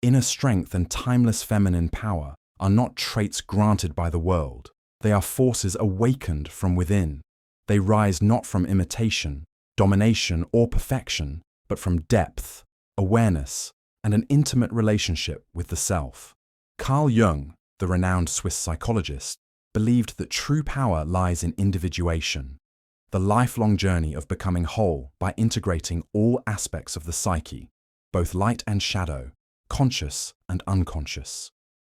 Inner strength and timeless feminine power are not traits granted by the world. They are forces awakened from within. They rise not from imitation, domination, or perfection, but from depth, awareness, and an intimate relationship with the self. Carl Jung, the renowned Swiss psychologist, believed that true power lies in individuation, the lifelong journey of becoming whole by integrating all aspects of the psyche, both light and shadow, conscious and unconscious.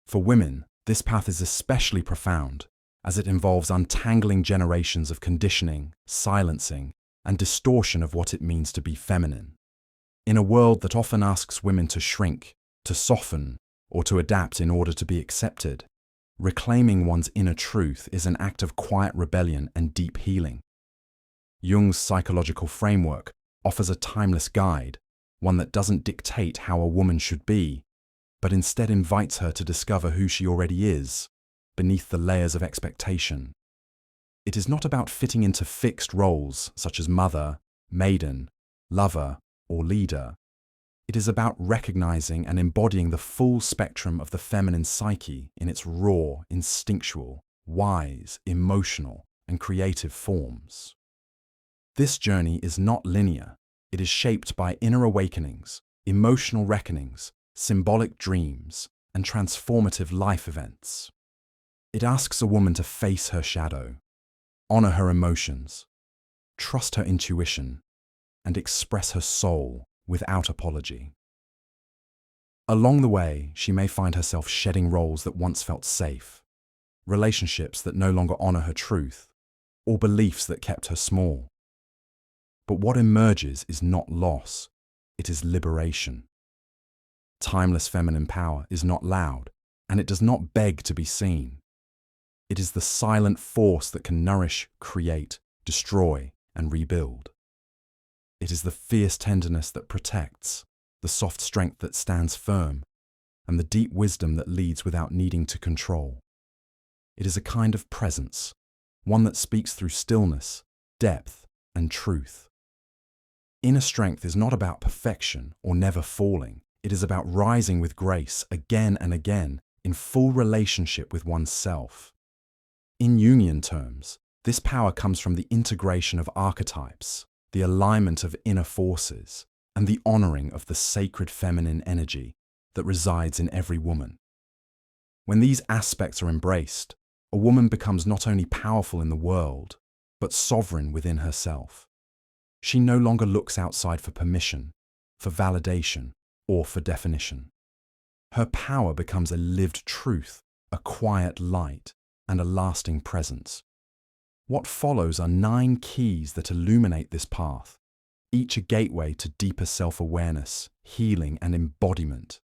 For women, this path is especially profound, as it involves untangling generations of conditioning, silencing, and distortion of what it means to be feminine. In a world that often asks women to shrink, to soften, or to adapt in order to be accepted, reclaiming one's inner truth is an act of quiet rebellion and deep healing. Jung's psychological framework offers a timeless guide, one that doesn't dictate how a woman should be, but instead invites her to discover who she already is, beneath the layers of expectation. It is not about fitting into fixed roles such as mother, maiden, lover, or leader. It is about recognizing and embodying the full spectrum of the feminine psyche in its raw, instinctual, wise, emotional, and creative forms. This journey is not linear. It is shaped by inner awakenings, emotional reckonings, symbolic dreams, and transformative life events. It asks a woman to face her shadow, honor her emotions, trust her intuition, and express her soul without apology. Along the way, she may find herself shedding roles that once felt safe, relationships that no longer honor her truth, or beliefs that kept her small. But what emerges is not loss, it is liberation. Timeless feminine power is not loud, and it does not beg to be seen. It is the silent force that can nourish, create, destroy, and rebuild. It is the fierce tenderness that protects, the soft strength that stands firm, and the deep wisdom that leads without needing to control. It is a kind of presence, one that speaks through stillness, depth, and truth. Inner strength is not about perfection or never falling. It is about rising with grace again and again in full relationship with oneself. In Jungian terms, this power comes from the integration of archetypes, the alignment of inner forces, and the honoring of the sacred feminine energy that resides in every woman. When these aspects are embraced, a woman becomes not only powerful in the world, but sovereign within herself. She no longer looks outside for permission, for validation, or for definition. Her power becomes a lived truth, a quiet light, and a lasting presence. What follows are 9 keys that illuminate this path, each a gateway to deeper self-awareness, healing, and embodiment.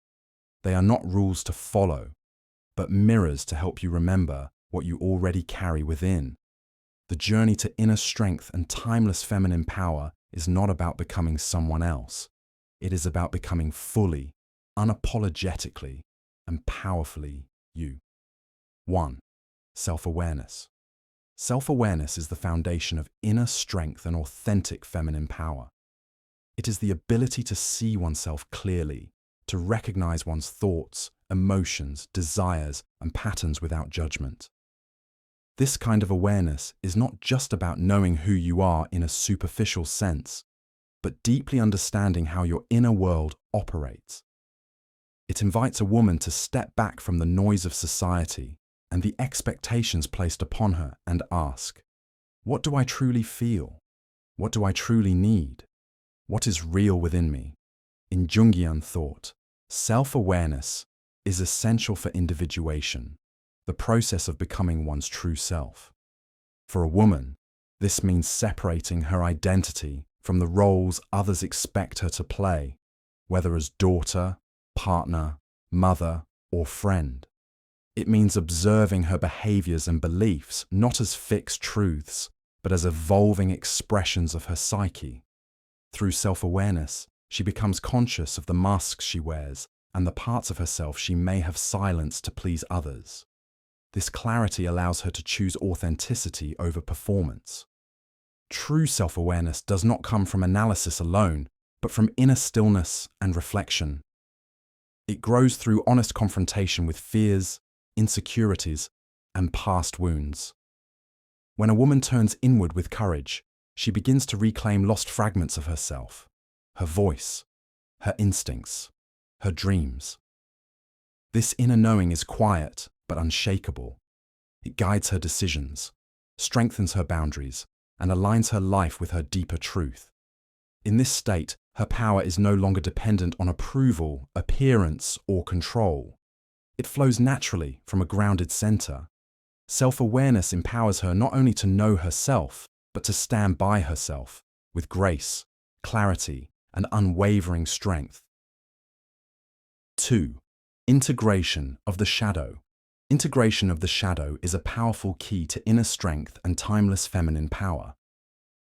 They are not rules to follow, but mirrors to help you remember what you already carry within. The journey to inner strength and timeless feminine power is not about becoming someone else. It is about becoming fully, unapologetically, and powerfully you. 1. Self-awareness. Self-awareness is the foundation of inner strength and authentic feminine power. It is the ability to see oneself clearly, to recognize one's thoughts, emotions, desires, and patterns without judgment. This kind of awareness is not just about knowing who you are in a superficial sense, but deeply understanding how your inner world operates. It invites a woman to step back from the noise of society and the expectations placed upon her and ask, what do I truly feel? What do I truly need? What is real within me? In Jungian thought, self-awareness is essential for individuation, the process of becoming one's true self. For a woman, this means separating her identity from the roles others expect her to play, whether as daughter, partner, mother, or friend. It means observing her behaviors and beliefs not as fixed truths, but as evolving expressions of her psyche. Through self-awareness, she becomes conscious of the masks she wears and the parts of herself she may have silenced to please others. This clarity allows her to choose authenticity over performance. True self-awareness does not come from analysis alone, but from inner stillness and reflection. It grows through honest confrontation with fears, insecurities, and past wounds. When a woman turns inward with courage, she begins to reclaim lost fragments of herself, her voice, her instincts, her dreams. This inner knowing is quiet but unshakable. It guides her decisions, strengthens her boundaries, and aligns her life with her deeper truth. In this state, her power is no longer dependent on approval, appearance, or control. It flows naturally from a grounded center. Self-awareness empowers her not only to know herself, but to stand by herself with grace, clarity, and unwavering strength. 2. Integration of the shadow. Integration of the shadow is a powerful key to inner strength and timeless feminine power.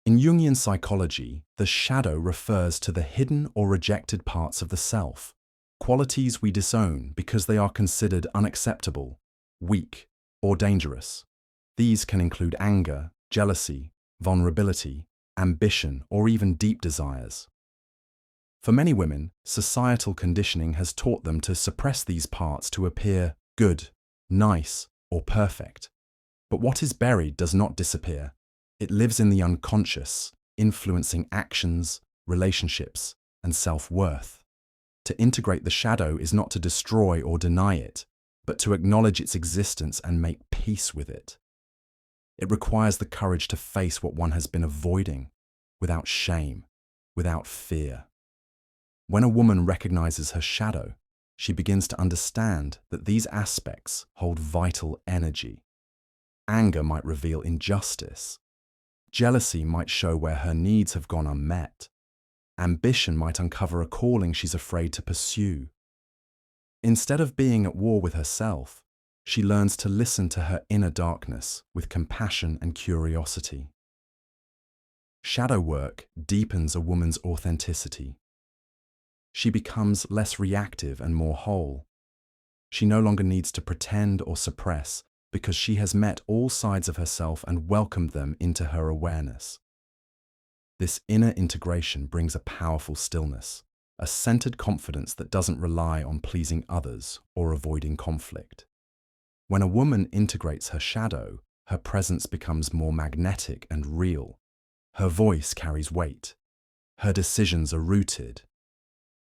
In Jungian psychology, the shadow refers to the hidden or rejected parts of the self, qualities we disown because they are considered unacceptable, weak, or dangerous. These can include anger, jealousy, vulnerability, ambition, or even deep desires. For many women, societal conditioning has taught them to suppress these parts to appear good, nice, or perfect. But what is buried does not disappear. It lives in the unconscious, influencing actions, relationships, and self-worth. To integrate the shadow is not to destroy or deny it, but to acknowledge its existence and make peace with it. It requires the courage to face what one has been avoiding, without shame, without fear. When a woman recognizes her shadow, she begins to understand that these aspects hold vital energy. Anger might reveal injustice. Jealousy might show where her needs have gone unmet. Ambition might uncover a calling she's afraid to pursue. Instead of being at war with herself, she learns to listen to her inner darkness with compassion and curiosity. Shadow work deepens a woman's authenticity. She becomes less reactive and more whole. She no longer needs to pretend or suppress because she has met all sides of herself and welcomed them into her awareness. This inner integration brings a powerful stillness, a centered confidence that doesn't rely on pleasing others or avoiding conflict. When a woman integrates her shadow, her presence becomes more magnetic and real. Her voice carries weight. Her decisions are rooted.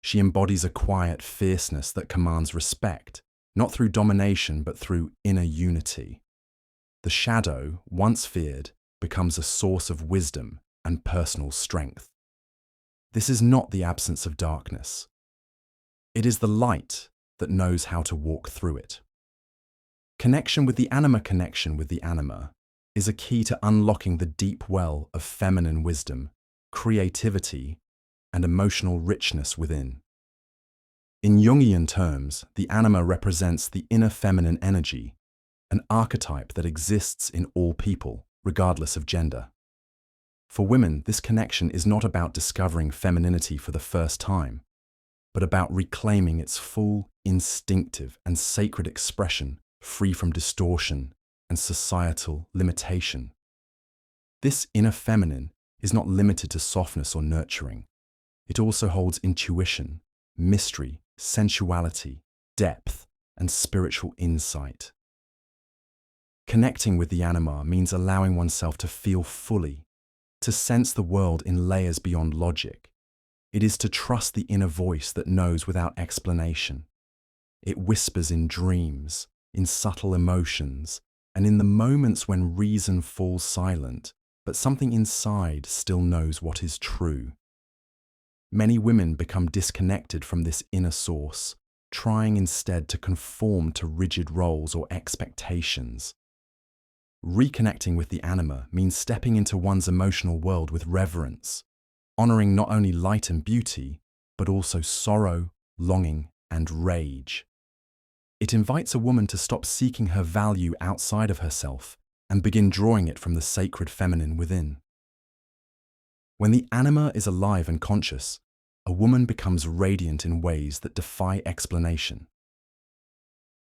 She embodies a quiet fierceness that commands respect, not through domination but through inner unity. The shadow, once feared, becomes a source of wisdom and personal strength. This is not the absence of darkness. It is the light that knows how to walk through it. Connection with the anima is a key to unlocking the deep well of feminine wisdom, creativity, and emotional richness within. In Jungian terms, the anima represents the inner feminine energy, an archetype that exists in all people, regardless of gender. For women, this connection is not about discovering femininity for the first time, but about reclaiming its full, instinctive, and sacred expression, free from distortion and societal limitation. This inner feminine is not limited to softness or nurturing. It also holds intuition, mystery, sensuality, depth, and spiritual insight. Connecting with the anima means allowing oneself to feel fully, to sense the world in layers beyond logic. It is to trust the inner voice that knows without explanation. It whispers in dreams, in subtle emotions, and in the moments when reason falls silent, but something inside still knows what is true. Many women become disconnected from this inner source, trying instead to conform to rigid roles or expectations. Reconnecting with the anima means stepping into one's emotional world with reverence, honoring not only light and beauty, but also sorrow, longing, and rage. It invites a woman to stop seeking her value outside of herself and begin drawing it from the sacred feminine within. When the anima is alive and conscious, a woman becomes radiant in ways that defy explanation.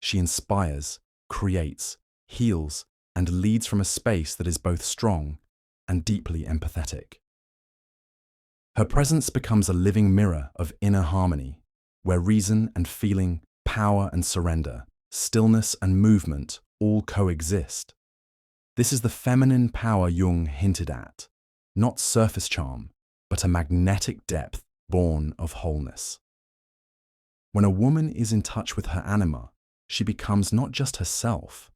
She inspires, creates, heals, and leads from a space that is both strong and deeply empathetic. Her presence becomes a living mirror of inner harmony, where reason and feeling Power and surrender, stillness and movement all coexist. This is the feminine power Jung hinted at, not surface charm, but a magnetic depth born of wholeness. When a woman is in touch with her anima, she becomes not just herself,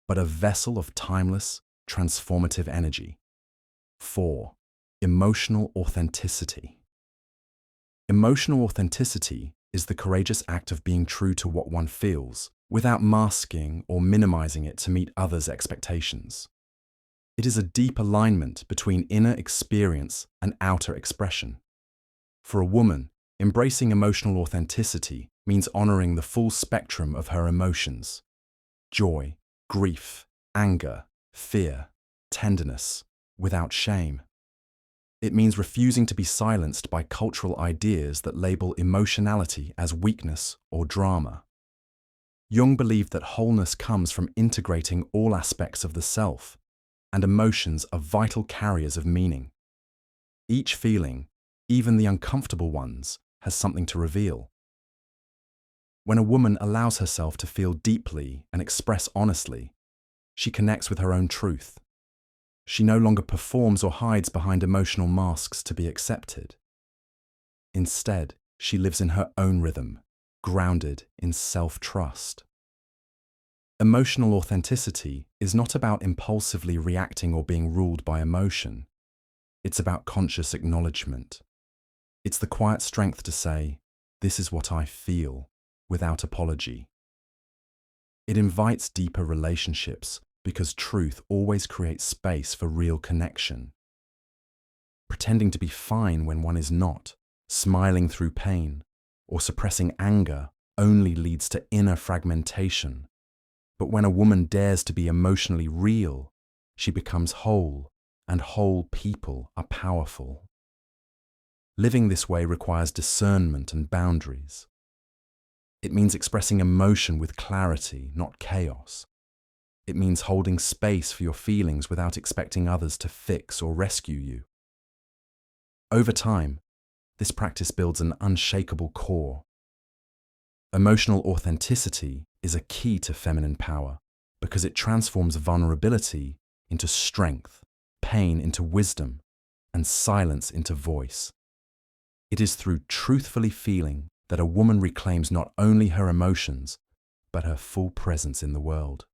but a vessel of timeless, transformative energy. 4. Emotional authenticity. Emotional authenticity is the courageous act of being true to what one feels, without masking or minimizing it to meet others' expectations. It is a deep alignment between inner experience and outer expression. For a woman, embracing emotional authenticity means honoring the full spectrum of her emotions: joy, grief, anger, fear, tenderness, without shame. It means refusing to be silenced by cultural ideas that label emotionality as weakness or drama. Jung believed that wholeness comes from integrating all aspects of the self, and emotions are vital carriers of meaning. Each feeling, even the uncomfortable ones, has something to reveal. When a woman allows herself to feel deeply and express honestly, she connects with her own truth. She no longer performs or hides behind emotional masks to be accepted. Instead, she lives in her own rhythm, grounded in self-trust. Emotional authenticity is not about impulsively reacting or being ruled by emotion. It's about conscious acknowledgement. It's the quiet strength to say, "This is what I feel," without apology. It invites deeper relationships because truth always creates space for real connection. Pretending to be fine when one is not, smiling through pain, or suppressing anger only leads to inner fragmentation. But when a woman dares to be emotionally real, she becomes whole, and whole people are powerful. Living this way requires discernment and boundaries. It means expressing emotion with clarity, not chaos. It means holding space for your feelings without expecting others to fix or rescue you. Over time, this practice builds an unshakable core. Emotional authenticity is a key to feminine power because it transforms vulnerability into strength, pain into wisdom, and silence into voice. It is through truthfully feeling that a woman reclaims not only her emotions, but her full presence in the world.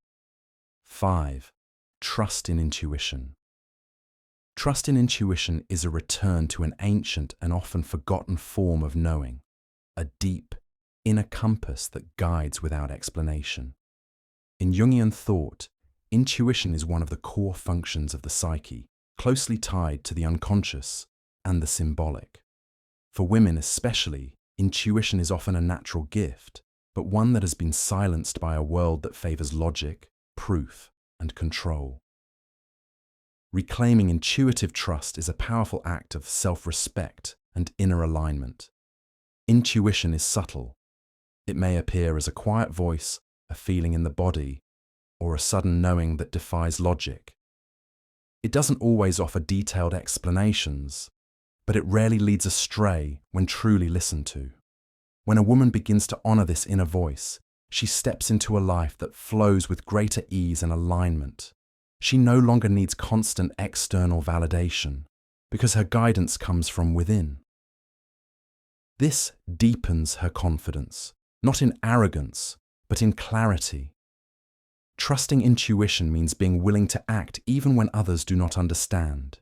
5. Trust in intuition. Trust in intuition is a return to an ancient and often forgotten form of knowing, a deep, inner compass that guides without explanation. In Jungian thought, intuition is one of the core functions of the psyche, closely tied to the unconscious and the symbolic. For women especially, intuition is often a natural gift, but one that has been silenced by a world that favors logic, proof, and control. Reclaiming intuitive trust is a powerful act of self-respect and inner alignment. Intuition is subtle. It may appear as a quiet voice, a feeling in the body, or a sudden knowing that defies logic. It doesn't always offer detailed explanations, but it rarely leads astray when truly listened to. When a woman begins to honor this inner voice, she steps into a life that flows with greater ease and alignment. She no longer needs constant external validation because her guidance comes from within. This deepens her confidence, not in arrogance, but in clarity. Trusting intuition means being willing to act even when others do not understand.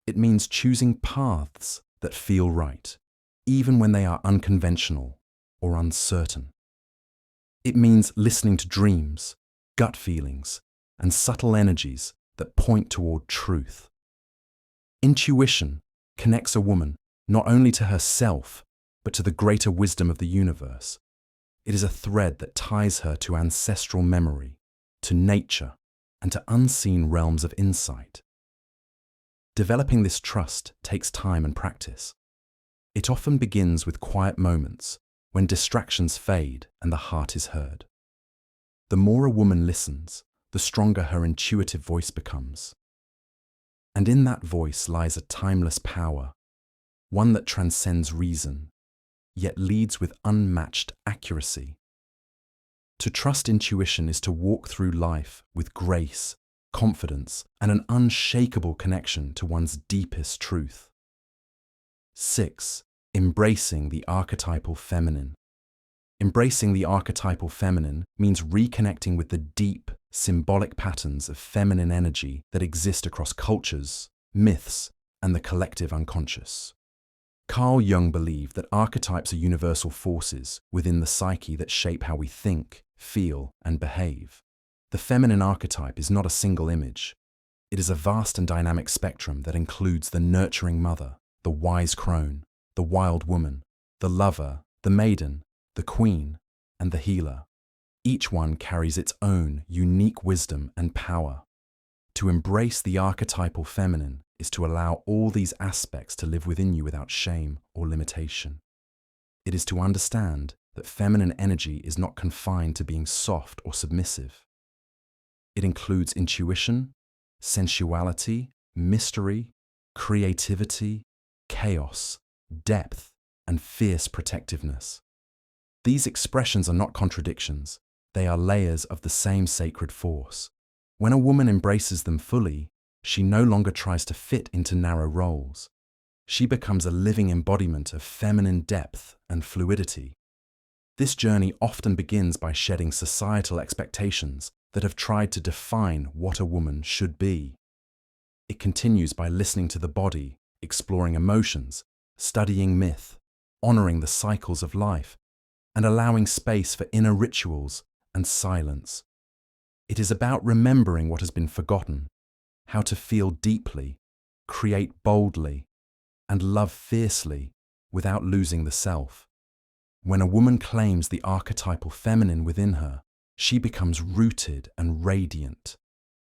It means choosing paths that feel right, even when they are unconventional or uncertain. It means listening to dreams, gut feelings, and subtle energies that point toward truth. Intuition connects a woman not only to herself, but to the greater wisdom of the universe. It is a thread that ties her to ancestral memory, to nature, and to unseen realms of insight. Developing this trust takes time and practice. It often begins with quiet moments when distractions fade and the heart is heard. The more a woman listens, the stronger her intuitive voice becomes. And in that voice lies a timeless power, one that transcends reason, yet leads with unmatched accuracy. To trust intuition is to walk through life with grace, confidence, and an unshakable connection to one's deepest truth. 6. Embracing the archetypal feminine. Embracing the archetypal feminine means reconnecting with the deep, symbolic patterns of feminine energy that exist across cultures, myths, and the collective unconscious. Carl Jung believed that archetypes are universal forces within the psyche that shape how we think, feel, and behave. The feminine archetype is not a single image. It is a vast and dynamic spectrum that includes the nurturing mother, the wise crone, the wild woman, the lover, the maiden, the queen, and the healer. Each one carries its own unique wisdom and power. To embrace the archetypal feminine is to allow all these aspects to live within you without shame or limitation. It is to understand that feminine energy is not confined to being soft or submissive. It includes intuition, sensuality, mystery, creativity, chaos, depth, and fierce protectiveness. These expressions are not contradictions, they are layers of the same sacred force. When a woman embraces them fully, she no longer tries to fit into narrow roles. She becomes a living embodiment of feminine depth and fluidity. This journey often begins by shedding societal expectations that have tried to define what a woman should be. It continues by listening to the body, exploring emotions, studying myth, honoring the cycles of life, and allowing space for inner rituals and silence. It is about remembering what has been forgotten, how to feel deeply, create boldly, and love fiercely without losing the self. When a woman claims the archetypal feminine within her, she becomes rooted and radiant.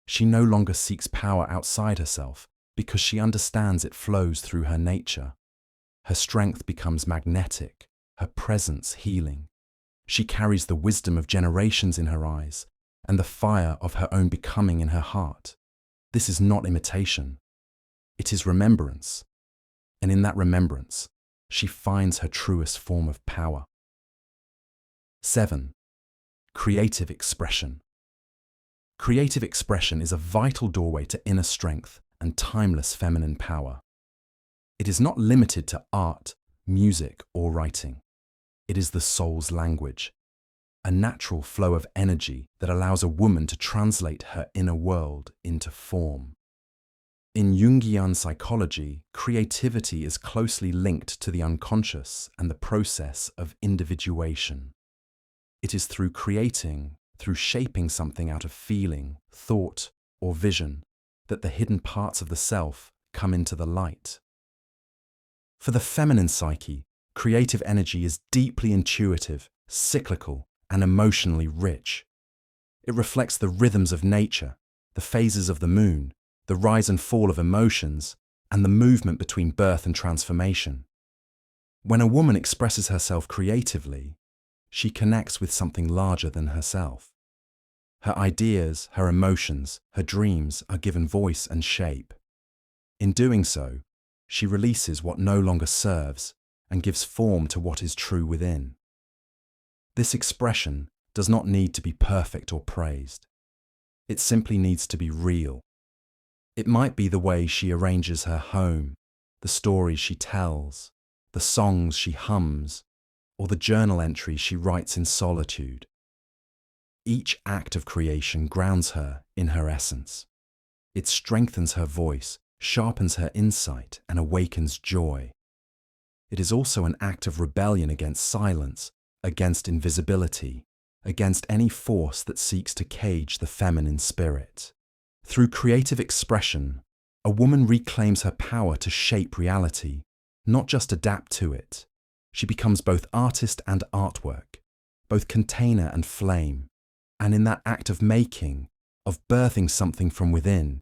She no longer seeks power outside herself because she understands it flows through her nature. Her strength becomes magnetic, her presence healing. She carries the wisdom of generations in her eyes and the fire of her own becoming in her heart. This is not imitation. It is remembrance. And in that remembrance, she finds her truest form of power. 7. Creative expression. Creative expression is a vital doorway to inner strength and timeless feminine power. It is not limited to art, music, or writing. It is the soul's language, a natural flow of energy that allows a woman to translate her inner world into form. In Jungian psychology, creativity is closely linked to the unconscious and the process of individuation. It is through creating, through shaping something out of feeling, thought, or vision, that the hidden parts of the self come into the light. For the feminine psyche, creative energy is deeply intuitive, cyclical, and emotionally rich. It reflects the rhythms of nature, the phases of the moon, the rise and fall of emotions, and the movement between birth and transformation. When a woman expresses herself creatively, she connects with something larger than herself. Her ideas, her emotions, her dreams are given voice and shape. In doing so, she releases what no longer serves and gives form to what is true within. This expression does not need to be perfect or praised. It simply needs to be real. It might be the way she arranges her home, the stories she tells, the songs she hums, or the journal entries she writes in solitude. Each act of creation grounds her in her essence. It strengthens her voice, sharpens her insight, and awakens joy. It is also an act of rebellion against silence, against invisibility, against any force that seeks to cage the feminine spirit. Through creative expression, a woman reclaims her power to shape reality, not just adapt to it. She becomes both artist and artwork, both container and flame. And in that act of making, of birthing something from within,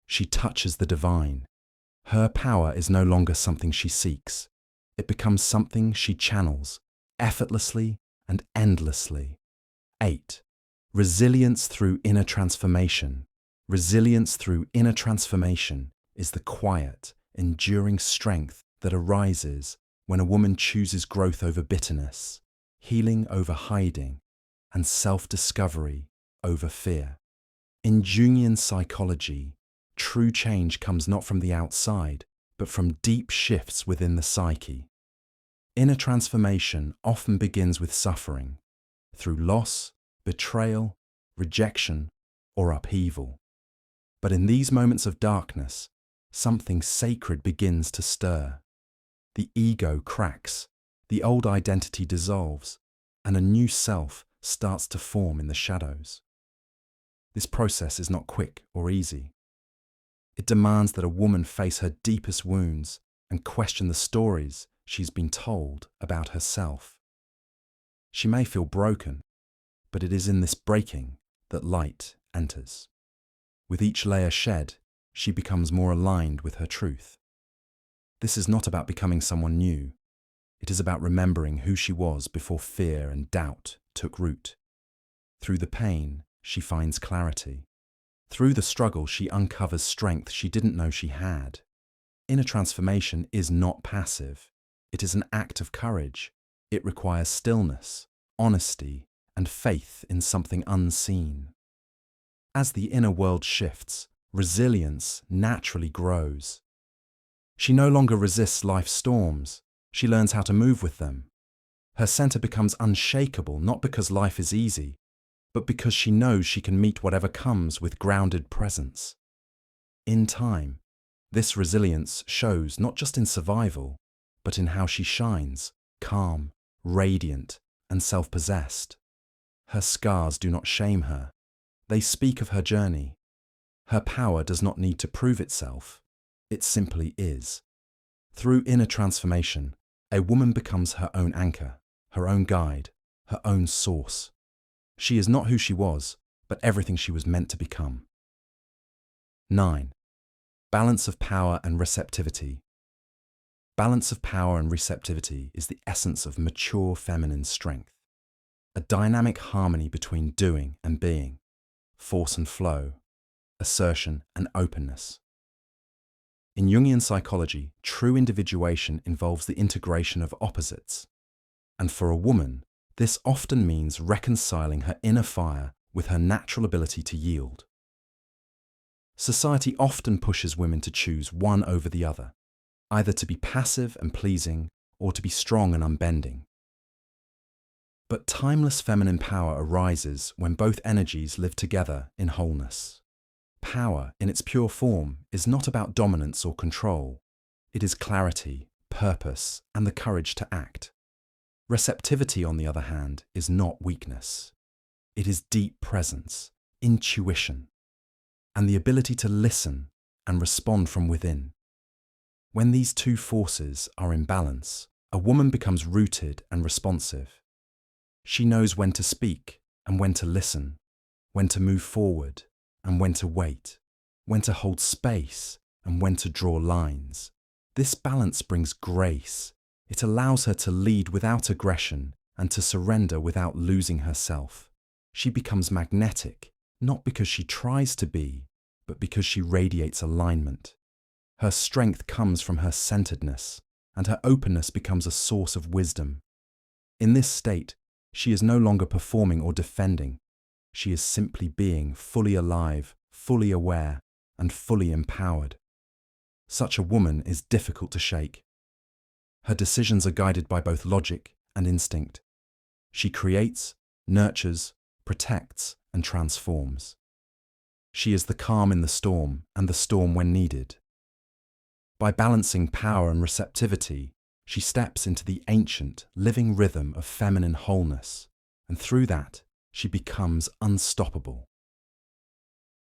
she touches the divine. Her power is no longer something she seeks. It becomes something she channels, effortlessly and endlessly. 8. Resilience through inner transformation. Resilience through inner transformation is the quiet, enduring strength that arises when a woman chooses growth over bitterness, healing over hiding, and self-discovery over fear. In Jungian psychology, true change comes not from the outside, but from deep shifts within the psyche. Inner transformation often begins with suffering, through loss, betrayal, rejection, or upheaval. But in these moments of darkness, something sacred begins to stir. The ego cracks, the old identity dissolves, and a new self starts to form in the shadows. This process is not quick or easy. It demands that a woman face her deepest wounds and question the stories she's been told about herself. She may feel broken, but it is in this breaking that light enters. With each layer shed, she becomes more aligned with her truth. This is not about becoming someone new. It is about remembering who she was before fear and doubt took root. Through the pain, she finds clarity. Through the struggle, she uncovers strength she didn't know she had. Inner transformation is not passive. It is an act of courage. It requires stillness, honesty, and faith in something unseen. As the inner world shifts, resilience naturally grows. She no longer resists life's storms. She learns how to move with them. Her center becomes unshakable, not because life is easy, but because she knows she can meet whatever comes with grounded presence. In time, this resilience shows not just in survival, but in how she shines, calm, radiant, and self-possessed. Her scars do not shame her. They speak of her journey. Her power does not need to prove itself. It simply is. Through inner transformation, a woman becomes her own anchor, her own guide, her own source. She is not who she was, but everything she was meant to become. 9. Balance of power and receptivity. Balance of power and receptivity is the essence of mature feminine strength. A dynamic harmony between doing and being, force and flow, assertion and openness. In Jungian psychology, true individuation involves the integration of opposites. And for a woman, this often means reconciling her inner fire with her natural ability to yield. Society often pushes women to choose one over the other, either to be passive and pleasing or to be strong and unbending. But timeless feminine power arises when both energies live together in wholeness. Power, in its pure form, is not about dominance or control. It is clarity, purpose, and the courage to act. Receptivity, on the other hand, is not weakness. It is deep presence, intuition, and the ability to listen and respond from within. When these two forces are in balance, a woman becomes rooted and responsive. She knows when to speak and when to listen, when to move forward and when to wait, when to hold space and when to draw lines. This balance brings grace. It allows her to lead without aggression and to surrender without losing herself. She becomes magnetic, not because she tries to be, but because she radiates alignment. Her strength comes from her centeredness, and her openness becomes a source of wisdom. In this state, she is no longer performing or defending. She is simply being fully alive, fully aware, and fully empowered. Such a woman is difficult to shake. Her decisions are guided by both logic and instinct. She creates, nurtures, protects, and transforms. She is the calm in the storm and the storm when needed. By balancing power and receptivity, she steps into the ancient, living rhythm of feminine wholeness, and through that, she becomes unstoppable.